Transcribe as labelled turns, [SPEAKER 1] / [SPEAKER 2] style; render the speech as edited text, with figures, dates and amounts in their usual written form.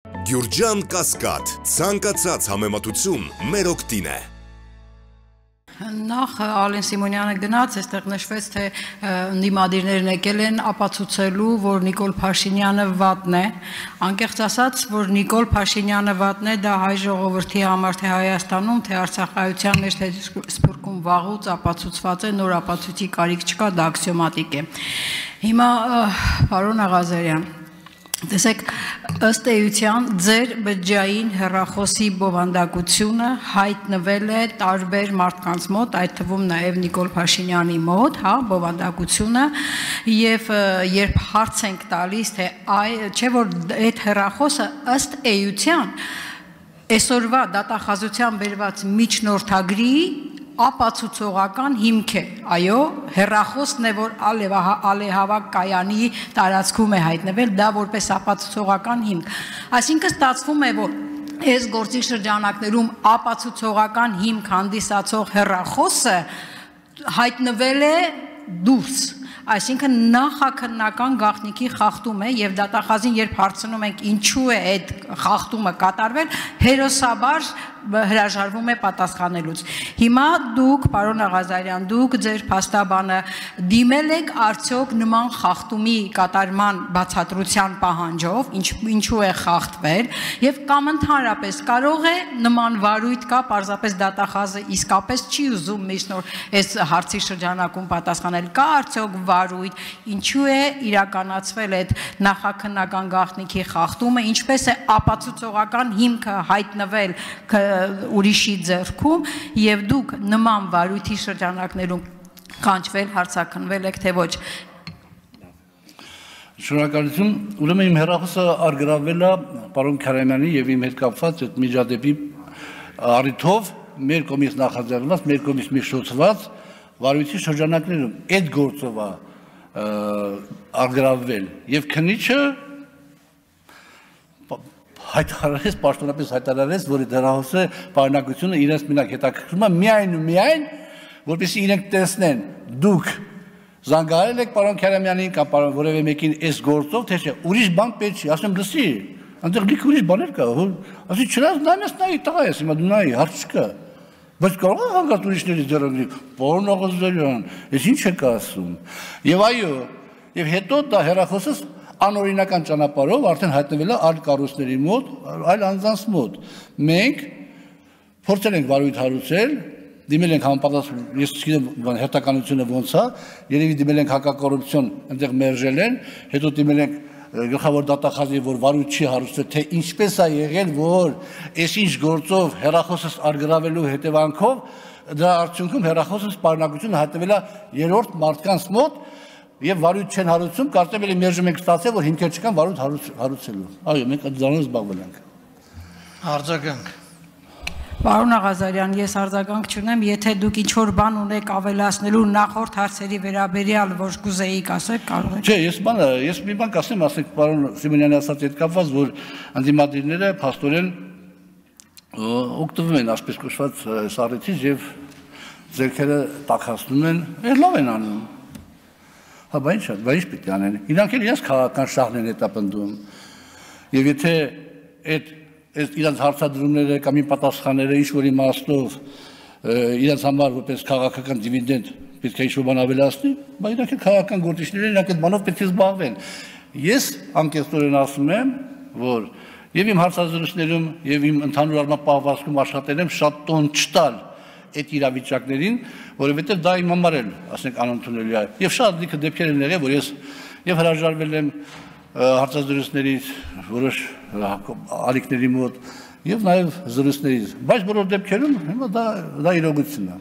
[SPEAKER 1] Գյուրջան Կասկադ, ցանկացած համեմատություն մեր օգտին է։
[SPEAKER 2] Նախ Ալեն Սիմոնյանը գնաց, այստեղ նշվեց, թե ընդդիմադիրներն եկել են ապացուցելու, որ Նիկոլ Փաշինյանը վատն է, անկեղծ ասած, որ Նիկոլ Փաշինյանը վատն է, դա հայ ժողովրդի համար, թե Հայաստանում, թե Արցախայության մեջ, թե Սփյուռքում վաղուց ապացուցված է, նոր ապացույցի կարիք չկա, դա աքսիոմատիկ է։ Հիմա պարոն Աղազարյան, տեսեք, ըստ էության ձեր բջջային հեռախոսի բովանդակությունը հայտնվել է տարբեր մարդկանց մոտ, այդ թվում նաև Նիկոլ Փաշինյանի մոտ, հա, բովանդակությունը, եւ երբ հարց ենք տալիս, թե չէ որ այդ հեռախոսը ըստ էության այսօրվա դատախազության բերված միջնորդագրի ապացուցողական հիմք է, այո, հեռախոսն է, որ Ալեհավակ կայանի տարածքում է հայտնվել, դա որպես ապացուցողական հիմք, այսինքն ստացվում է, որ այս գործի շրջանակներում ապացուցողական հիմք հանդիսացող հեռախոսը հայտնվել է դուրս, այսինքն նախաքննական գաղտնիքի խախտում է եւ դատախազին երբ հարցնում ենք ինչու է այդ խախտումը կատարվել, հերոսաբար հրաժարվում է պատասխանելուց։ Հիմա դուք, պարոն Աղազարյան, դուք ձեր փաստաբանը դիմել եք արդյոք նման խախտումի կատարման բացատրության պահանջով, ինչու է խախտվել եւ կամ ընդհանրապես կարող է նման վարույթ կա, պարզապես դատախազը իսկապես չի ուզում միշտ նոր այս հարցի շրջանակում պատասխանել, կա արդյոք վարույթ, ինչու է իրականացվել այդ նախաքննական գաղտնիքի խախտումը, ինչպես է ապացուցողական հիմքը հայտնվել ուրիշի ձեռքում եւ դուք նման վարույթի շրջանակներում կանչվել, հարցաքննվել եք թե ոչ։
[SPEAKER 3] Շնորհակալություն, ուրեմն իմ հեռախոսը արգրավել է պարոն Քարամյանի եւ իմ հետ կապված այդ միջադեպի առիթով մեր կողմից նախաձեռնված, մեր կողմից միջոցված վարույթի շրջանակներում այդ գործով է արգրավել եւ քննիչը հայտարարեց, պաշտոնապես հայտարարեց, որ այդ հեռախոսի պարունակությունը իրենց մենակ հետաքրքրում է միայն ու միայն, որպեսզի իրենք տեսնեն, դուք զանգահարել եք պարոն Քարամյանին կամ պարոն որևէ մեկին այս գործով, թե չէ, ուրիշ բան պետք չի, ասեմ լսի, այնտեղ լիք ուրիշ բաներ կա, ասի չնայած նայես նայի տղա ես, հիմա դու նայի, հարց չկա, բայց կարող է հանգած ուրիշների ձեռագրի, պարոն Աղազարյան, ես ինչ եք ասում, եւ այո, եւ հետո դա հեռախոսս անօրինական ճանապարհով արդեն հայտնվել է այլ կառույցների մոտ, այլ անձանց մոտ։ Մենք փորձել ենք վարույթ հարուցել, դիմել ենք համապատասխան, ես չգիտեմ հերթականությունը ոնց է, երևի դիմել ենք հակակոռուպցիոն, այնտեղ մերժել են, հետո դիմել ենք գլխավոր դատախազի, որ վարույթ չի հարուցել, թե ինչպես է եղել, որ այսինչ գործով հեռախոսս արգրավելու հետևանքով դրա արդյունքում հեռախոսս պարունակությունը հայտնվել է երրորդ մարդկանց մոտ եւ վարույթ չեն հարուցում, կարծեմ էլ մերժում ենք ստացել, որ հիմքեր չկան վարույթ հարուցելու։ Այո, մենք այդ ձանով զբաղվել ենք։
[SPEAKER 4] Արձագանք։
[SPEAKER 2] Պարոն Աղազարյան, ես արձագանք չունեմ, եթե դուք ինչ-որ բան ունեք ավելացնելու նախորդ հարցերի վերաբերյալ, որ կուզեիք ասել, կարող եք։
[SPEAKER 3] Չէ, ես մի բան կասեմ, ասենք պարոն Սիմոնյանի ասած հետ կապված, որ անդիմադիրները փաստորեն օգտվում են այսպես կոչված սառիցից եւ ձեռքերը տաքացնում են, լավ են անում։ Հա, բայց ինչ պիտի անեն։ Իրանք էլ իրենց քաղաքական շահն են հետապնդում։ Եվ եթե այդ իրենց հարցադրումները կամ պատասխանները ինչ-որ իմաստով իրենց համար որպես քաղաքական դիվիդենդ պետք է ինչ-որ բան ավելացնի, բայց իրանք էլ քաղաքական գործիչներ են, իրանք այդ բանով պետք է զբաղվեն։ Ես անկեղծորեն ասում եմ, որ եւ իմ հարցազրույցներում եւ իմ ընդհանուր առմամբ պահվածքում աշխատել եմ շատ տոն չտալ այդ իրավիճակներին, որովհետև դա իմ համար էլ, ասենք, անընդունելի է։ Եվ շատ լիքը դեպքեր են եղել, որ ես եւ հրաժարվել եմ հարցազրույցներից, որոշ ալիքների մոտ եւ նաեւ զրույցներից, բայց բոլոր դեպքերում հիմա դա իրողություն է։